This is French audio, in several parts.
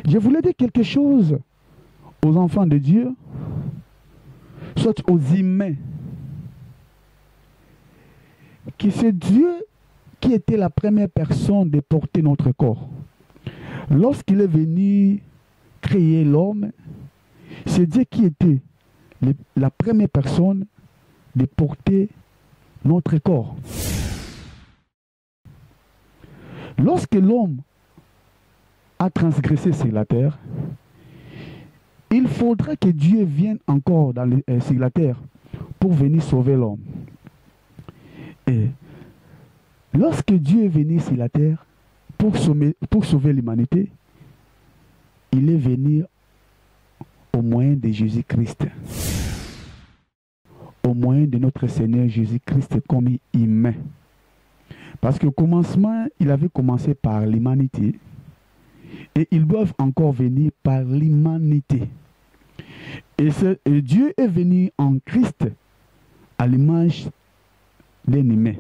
Je voulais dire quelque chose aux enfants de Dieu, soit aux humains, que c'est Dieu qui était la première personne de porter notre corps. Lorsqu'il est venu créer l'homme, c'est Dieu qui était la première personne de porter notre corps. Lorsque l'homme a transgressé sur la terre, il faudra que Dieu vienne encore sur la terre pour venir sauver l'homme. Et lorsque Dieu est venu sur la terre pour sauver l'humanité, il est venu au moyen de Jésus-Christ. Au moyen de notre Seigneur Jésus-Christ comme humain. Parce qu'au commencement, il avait commencé par l'humanité. Et ils doivent encore venir par l'humanité. Et Dieu est venu en Christ à l'image d'un humain.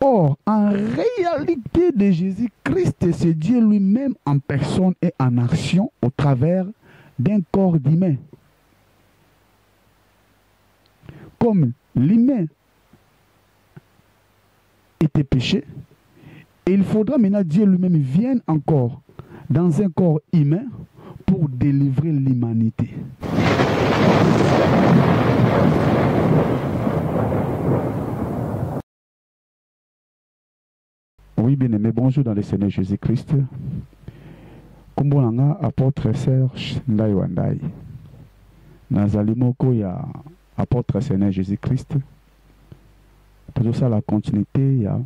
Or, en réalité de Jésus-Christ, c'est Dieu lui-même en personne et en action au travers d'un corps d'humain. Comme l'humain était péché, et il faudra maintenant Dieu lui-même vienne encore dans un corps humain pour délivrer l'humanité. Oui, bien-aimé, bonjour dans le Seigneur Jésus-Christ. Kumbonanga, apôtre Serge Ndai Wandai. Nazalimoko ya apôtre Seigneur Jésus-Christ. Pour ça, la continuité, il y a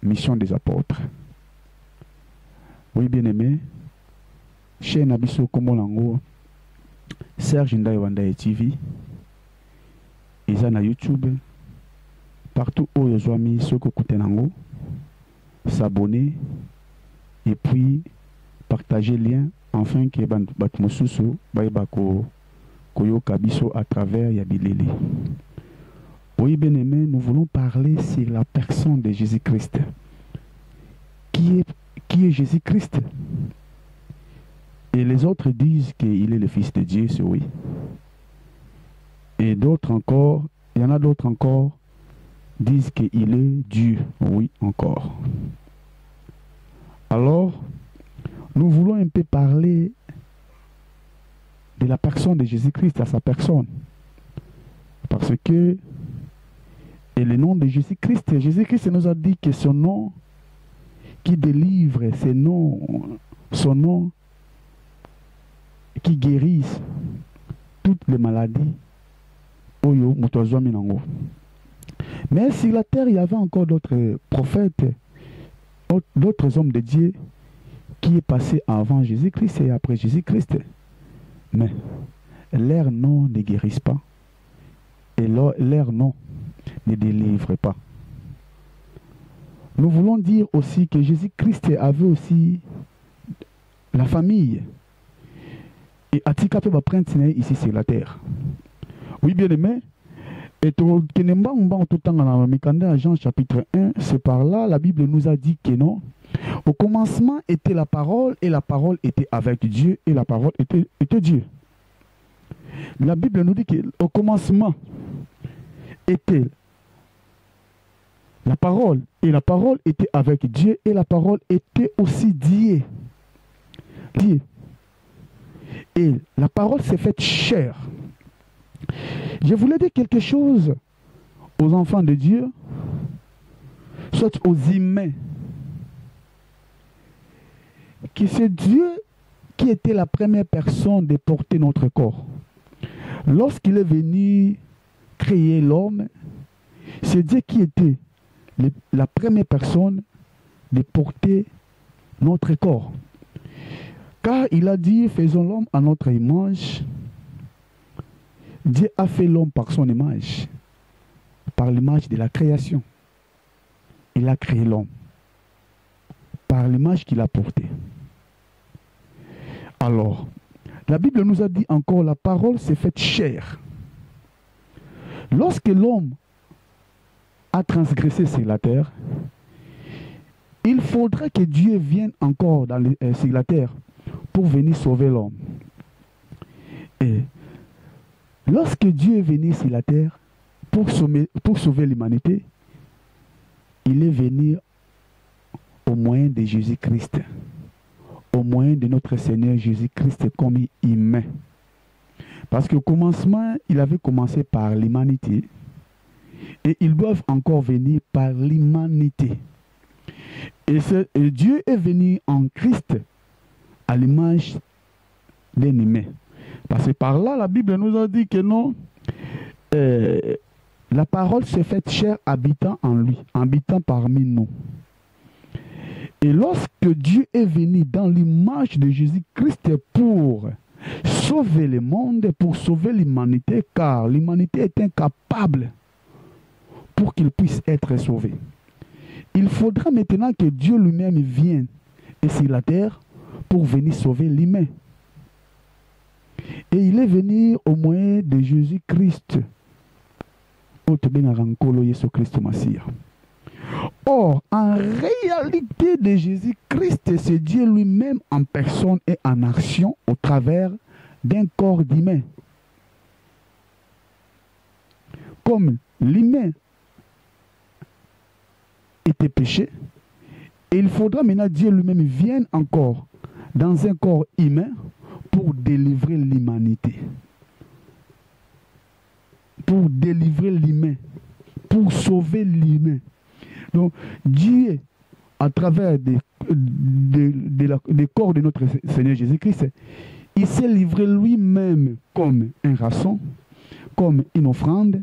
mission des apôtres. Oui, bien-aimé, chez Nabiso Kumbonango, Serge Ndai Wandai TV, ils sont sur YouTube, partout où ils ont mis ce que Koutenango. S'abonner et puis partager le lien afin que Batmosusu Baibako Koyo Kabiso à travers Yabilele. Oui, bien-aimé, nous voulons parler sur la personne de Jésus-Christ. Qui est Jésus-Christ? Et les autres disent qu'il est le Fils de Dieu, c'est oui. Et d'autres encore, il y en a d'autres encore, disent qu'il est Dieu, oui encore. Alors, nous voulons un peu parler de la personne de Jésus-Christ à sa personne. Parce que, et le nom de Jésus-Christ, Jésus-Christ nous a dit que son nom qui délivre, son nom qui guérisse toutes les maladies. Oyo, Mutozominango. Mais sur la terre, il y avait encore d'autres prophètes, d'autres hommes de Dieu qui est passé avant Jésus-Christ et après Jésus-Christ. Mais leur nom ne guérissent pas. Et leur nom ne délivre pas. Nous voulons dire aussi que Jésus-Christ avait aussi la famille. Et Atika peut prendre ici sur la terre. Oui, bien aimé. Et tout dans Jean chapitre 1, c'est par là, la Bible nous a dit que non. Au commencement était la parole, et la parole était avec Dieu, et la parole était Dieu. La Bible nous dit qu'au commencement était la parole, et la parole était avec Dieu, et la parole était aussi Dieu. Dieu. Et la parole s'est faite chair. Je voulais dire quelque chose aux enfants de Dieu, soit aux humains, que c'est Dieu qui était la première personne de porter notre corps. Lorsqu'il est venu créer l'homme, c'est Dieu qui était la première personne de porter notre corps. Car il a dit, faisons l'homme à notre image. Dieu a fait l'homme par son image, par l'image de la création. Il a créé l'homme, par l'image qu'il a portée. Alors, la Bible nous a dit encore, la parole s'est faite chair. Lorsque l'homme a transgressé sur la terre, il faudra que Dieu vienne encore sur la terre pour venir sauver l'homme. Et lorsque Dieu est venu sur la terre pour sauver l'humanité, il est venu au moyen de Jésus-Christ, au moyen de notre Seigneur Jésus-Christ comme humain. Parce qu'au commencement, il avait commencé par l'humanité et ils doivent encore venir par l'humanité. Et Dieu est venu en Christ à l'image d'un humain. Parce que par là, la Bible nous a dit que non, la parole s'est faite chair habitant en lui, habitant parmi nous. Et lorsque Dieu est venu dans l'image de Jésus-Christ pour sauver le monde, pour sauver l'humanité, car l'humanité est incapable pour qu'il puisse être sauvé. Il faudra maintenant que Dieu lui-même vienne sur la terre pour venir sauver l'humain. Et il est venu au moyen de Jésus-Christ. Or, en réalité de Jésus-Christ, c'est Dieu lui-même en personne et en action au travers d'un corps d'humain. Comme l'humain était péché, et il faudra maintenant Dieu lui-même vienne encore dans un corps humain pour délivrer l'humanité. Pour délivrer l'humain, pour sauver l'humain. Donc, Dieu, à travers des corps de notre Seigneur Jésus-Christ, il s'est livré lui-même comme un rançon, comme une offrande,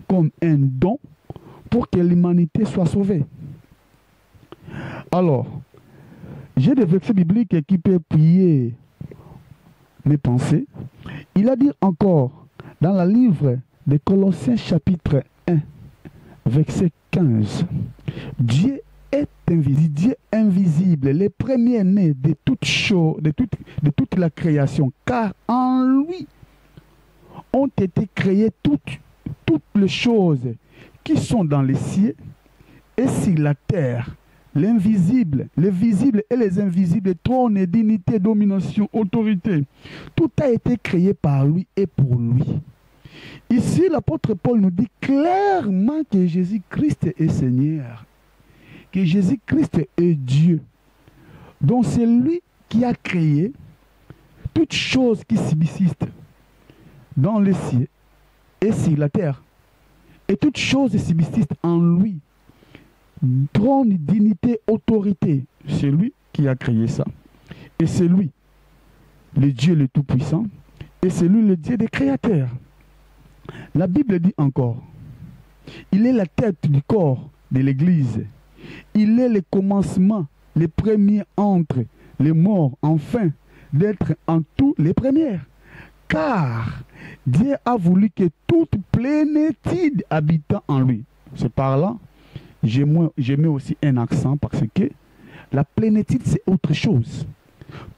comme un don, pour que l'humanité soit sauvée. Alors, j'ai des versets bibliques qui peuvent prier mes pensées. Il a dit encore, dans le livre de Colossiens chapitre 1, verset 15, Dieu est invisible, Dieu invisible, le premier-né de toutes choses, de toute la création, car en lui ont été créées toutes les choses qui sont dans les cieux et sur la terre, l'invisible, les visibles et les invisibles, trône et dignité, domination, autorité. Tout a été créé par lui et pour lui. Ici, l'apôtre Paul nous dit clairement que Jésus-Christ est Seigneur, que Jésus-Christ est Dieu. Donc c'est lui qui a créé toutes choses qui subsistent dans les cieux et sur la terre. Et toutes choses subsistent en lui. Trône, dignité, autorité. C'est lui qui a créé ça. Et c'est lui, le Dieu le Tout-Puissant. Et c'est lui le Dieu des créateurs. La Bible dit encore, il est la tête du corps de l'Église. Il est le commencement, le premier entre les morts, enfin, d'être en tout les premières. Car Dieu a voulu que toute plénitude habitant en lui. C'est par là, je mets aussi un accent parce que la plénitude, c'est autre chose.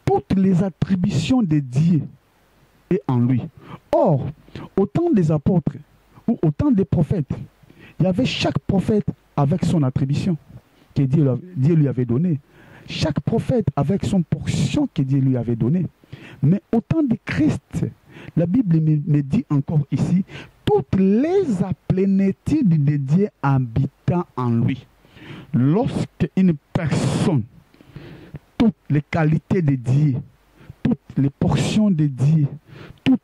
Toutes les attributions de Dieu est en lui. Or, au temps des apôtres ou au temps des prophètes, il y avait chaque prophète avec son attribution que Dieu lui avait donnée. Chaque prophète avec son portion que Dieu lui avait donnée. Mais au temps de Christ, la Bible me dit encore ici, toutes les plénitudes de Dieu habitant en lui. Lorsque une personne, toutes les qualités de Dieu, toutes les portions de Dieu, toute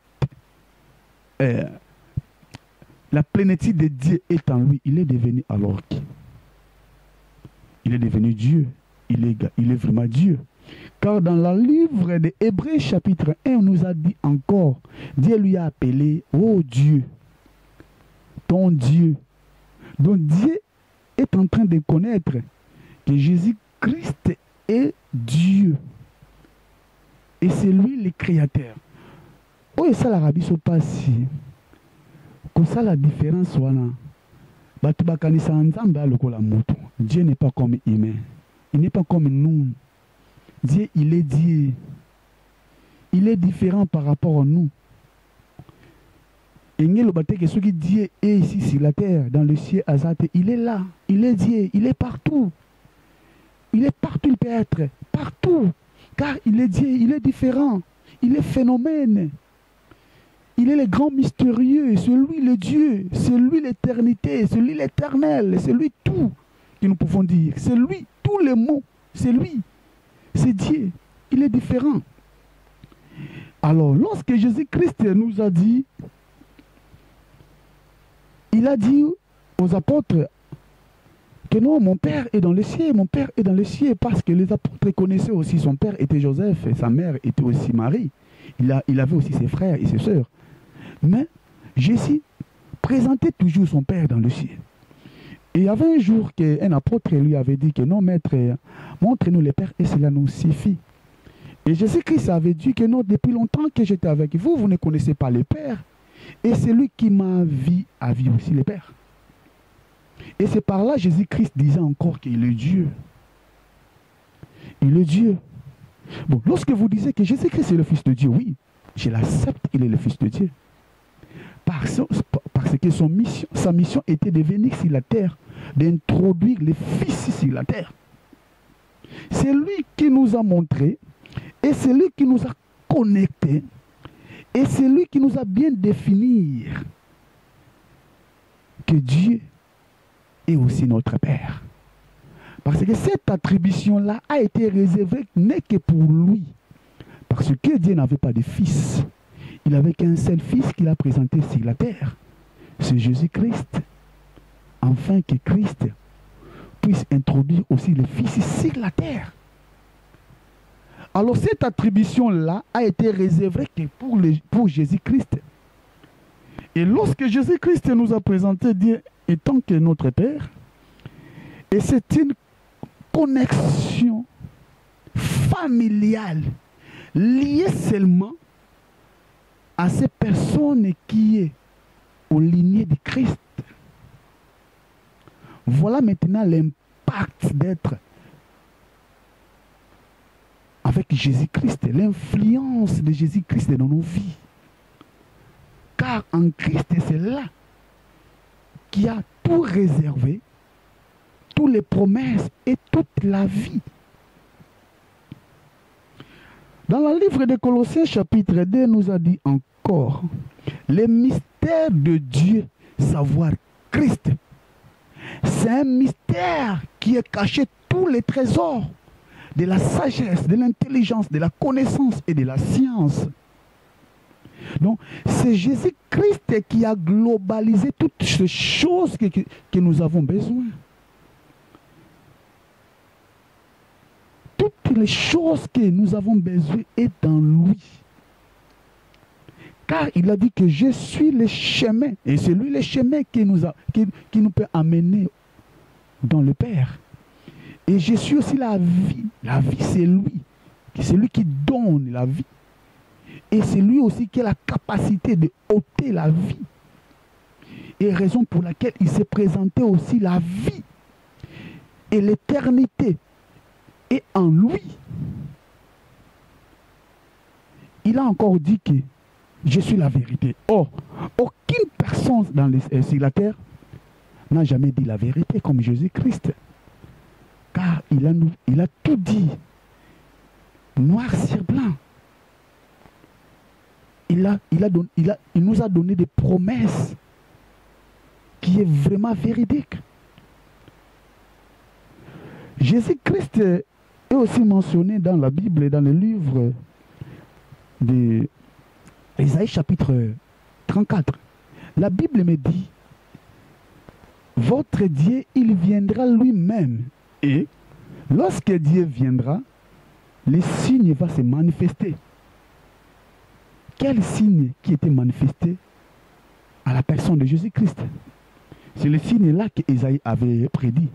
la plénitude de Dieu est en lui, il est devenu alors qui? Il est devenu Dieu. Il est vraiment Dieu. Car dans le livre de Hébreux chapitre 1, on nous a dit encore, Dieu lui a appelé, oh Dieu, ton Dieu. Donc Dieu est en train de connaître que Jésus-Christ est Dieu. Et c'est lui le créateur. Oh, et ça l'Arabie se passe. Comme ça la différence, voilà. Dieu n'est pas comme humain. Il n'est pas comme nous. Dieu, il est Dieu. Il est différent par rapport à nous. Et ce qui Dieu est ici sur la terre, dans le ciel, il est là. Il est Dieu. Il est partout. Il est partout, il peut être. Partout. Car il est Dieu, il est différent. Il est phénomène. Il est le grand mystérieux, c'est lui le Dieu, c'est lui l'éternité, c'est lui l'éternel, c'est lui tout que nous pouvons dire. C'est lui, tous les mots, c'est lui. C'est Dieu. Il est différent. Alors, lorsque Jésus-Christ nous a dit, il a dit aux apôtres que non, mon Père est dans les cieux, mon Père est dans les cieux, parce que les apôtres connaissaient aussi son Père était Joseph et sa mère était aussi Marie. Il avait aussi ses frères et ses sœurs. Mais Jésus présentait toujours son Père dans le ciel. Et il y avait un jour qu'un apôtre lui avait dit que non, maître, montre-nous le Père et cela nous suffit. Et Jésus-Christ avait dit que non, depuis longtemps que j'étais avec vous, vous ne connaissez pas le Père. Et c'est lui qui m'a vu a vu aussi le Père. Et c'est par là Jésus-Christ disait encore qu'il est Dieu. Il est Dieu. Bon, lorsque vous disiez que Jésus-Christ est le Fils de Dieu, oui, je l'accepte, il est le Fils de Dieu. Parce que sa mission était de venir sur la terre, d'introduire les fils sur la terre. C'est lui qui nous a montré, et c'est lui qui nous a connectés, et c'est lui qui nous a bien défini que Dieu est aussi notre Père. Parce que cette attribution-là a été réservée n'est que pour lui. Parce que Dieu n'avait pas de fils. Il n'avait qu'un seul fils qu'il a présenté sur la terre. C'est Jésus-Christ. Afin que Christ puisse introduire aussi le fils sur la terre. Alors cette attribution-là a été réservée que pour Jésus-Christ. Et lorsque Jésus-Christ nous a présenté Dieu étant que notre Père, et c'est une connexion familiale liée seulement à ces personnes qui est aux lignées de Christ. Voilà maintenant l'impact d'être avec Jésus-Christ, l'influence de Jésus-Christ dans nos vies. Car en Christ, c'est là qui a tout réservé, toutes les promesses et toute la vie. Dans le livre de Colossiens chapitre 2, nous a dit encore, le mystère de Dieu, savoir Christ. C'est un mystère qui est caché tous les trésors de la sagesse, de l'intelligence, de la connaissance et de la science. Donc, c'est Jésus-Christ qui a globalisé toutes ces choses que nous avons besoin. Toutes les choses que nous avons besoin est dans lui. Car il a dit que je suis le chemin. Et c'est lui le chemin qui nous peut amener dans le Père. Et je suis aussi la vie. La vie, c'est lui. C'est lui qui donne la vie. Et c'est lui aussi qui a la capacité de ôter la vie. Et raison pour laquelle il s'est présenté aussi la vie. Et l'éternité est en lui. Il a encore dit que je suis la vérité. Or, aucune personne sur la terre n'a jamais dit la vérité comme Jésus-Christ. Car il a tout dit, noir sur blanc. Il nous a donné des promesses qui est vraiment véridique. Jésus-Christ est aussi mentionné dans la Bible et dans le livre d'Ésaïe chapitre 34. La Bible me dit, votre Dieu, il viendra lui-même. Et lorsque Dieu viendra, le signe va se manifester. Quel signe qui était manifesté à la personne de Jésus-Christ? C'est le signe-là qu'Ésaïe avait prédit.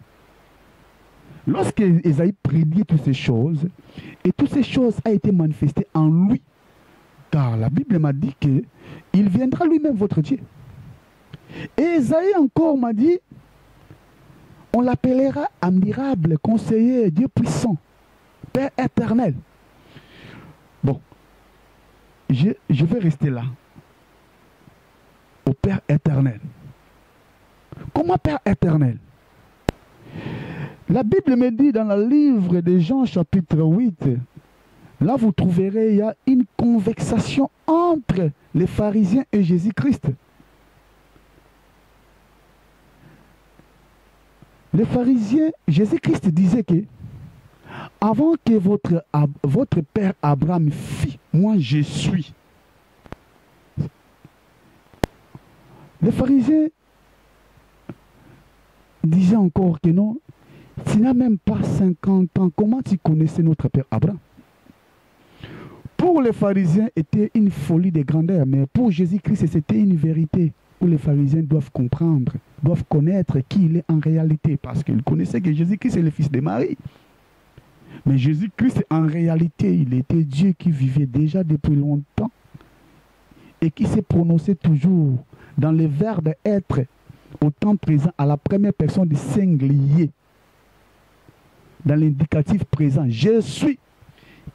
Lorsque Ésaïe prédit toutes ces choses, et toutes ces choses ont été manifestées en lui, car la Bible m'a dit qu'il viendra lui-même votre Dieu. Et Ésaïe encore m'a dit, on l'appellera admirable, conseiller, Dieu puissant, Père éternel. Bon, je vais rester là. Au Père éternel. Comment Père éternel? La Bible me dit dans le livre de Jean chapitre 8, Là, vous trouverez, il y a une conversation entre les pharisiens et Jésus-Christ. Les pharisiens, Jésus-Christ disait que avant que votre père Abraham fît, moi je suis. Les pharisiens disaient encore que non, tu n'as même pas 50 ans, comment tu connaissais notre père Abraham? Pour les pharisiens, c'était une folie de grandeur, mais pour Jésus-Christ, c'était une vérité où les pharisiens doivent comprendre, doivent connaître qui il est en réalité, parce qu'ils connaissaient que Jésus-Christ est le fils de Marie. Mais Jésus-Christ, en réalité, il était Dieu qui vivait déjà depuis longtemps et qui s'est prononcé toujours dans le verbe être au temps présent à la première personne du singulier, dans l'indicatif présent. Je suis.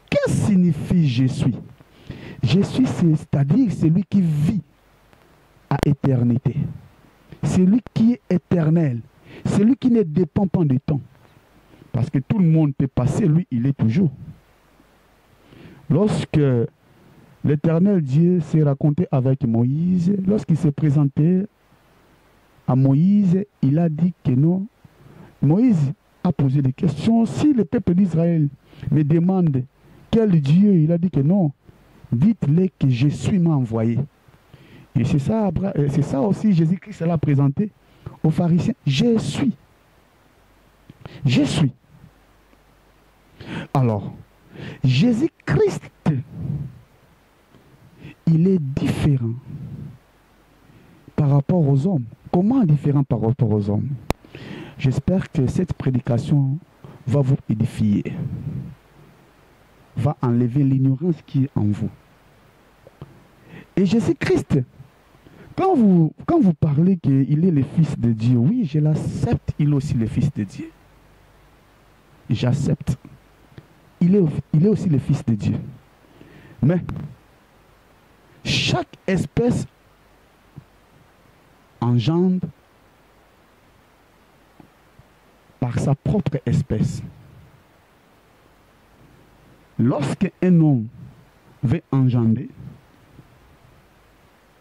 Qu'est-ce que signifie je suis? Je suis, c'est-à-dire celui qui vit à éternité. Celui qui est éternel. Celui qui ne dépend pas du temps. Parce que tout le monde peut passer, lui, il est toujours. Lorsque l'Éternel Dieu s'est raconté avec Moïse, lorsqu'il s'est présenté à Moïse, il a dit que non. Moïse a posé des questions. Si le peuple d'Israël me demande quel Dieu, il a dit que non. Dites-le que je suis m'a envoyé. Et c'est ça aussi Jésus-Christ l'a présenté aux pharisiens. Je suis. Je suis. Alors, Jésus-Christ, il est différent par rapport aux hommes. Comment différent par rapport aux hommes? J'espère que cette prédication va vous édifier, va enlever l'ignorance qui est en vous. Et Jésus-Christ, quand vous parlez qu'il est le Fils de Dieu, oui, je l'accepte, il est aussi le Fils de Dieu. J'accepte. Il est aussi le Fils de Dieu. Mais chaque espèce engendre par sa propre espèce. Lorsqu'un homme veut engendrer,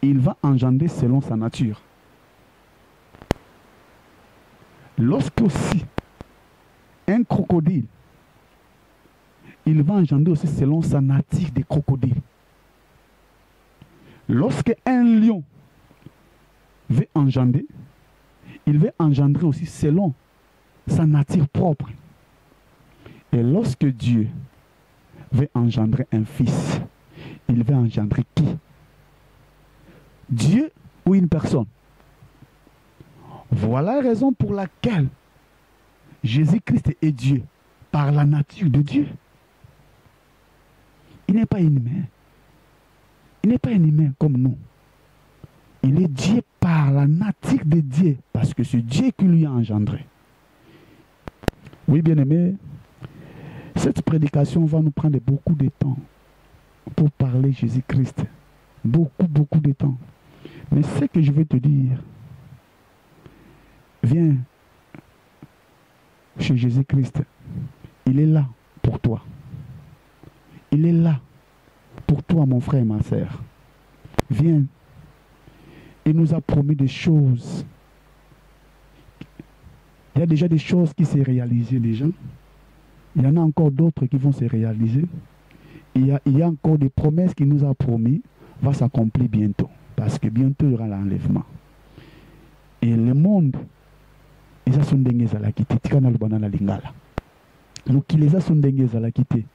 il va engendrer selon sa nature. Lorsqu'aussi un crocodile, il va engendrer aussi selon sa nature de crocodile. Lorsqu'un lion veut engendrer, il veut engendrer aussi selon sa nature propre. Et lorsque Dieu veut engendrer un fils, il veut engendrer qui? Dieu ou une personne? Voilà la raison pour laquelle Jésus-Christ est Dieu, par la nature de Dieu. Il n'est pas inhumain. Il n'est pas inhumain comme nous. Il est Dieu par la nature de Dieu, parce que c'est Dieu qui lui a engendré. Oui, bien-aimé, cette prédication va nous prendre beaucoup de temps pour parler Jésus-Christ. Beaucoup de temps. Mais ce que je vais te dire, viens chez Jésus-Christ. Il est là pour toi. Il est là pour toi, mon frère et ma sœur. Viens. Il nous a promis des choses. Il y a déjà des choses qui s'est réalisées déjà. Il y en a encore d'autres qui vont se réaliser. Il y a encore des promesses qu'il nous a promis va s'accomplir bientôt. Parce que bientôt il y aura l'enlèvement. Et le monde, ils ont des à quitté. Donc les a des à quitté.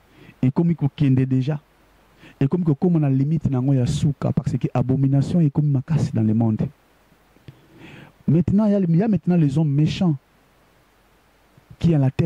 Et comme il y a déjà. Et comme on a limite dans la souka, parce que abomination est comme ma casse dans le monde. Maintenant, il y a maintenant les hommes méchants qui ont la tête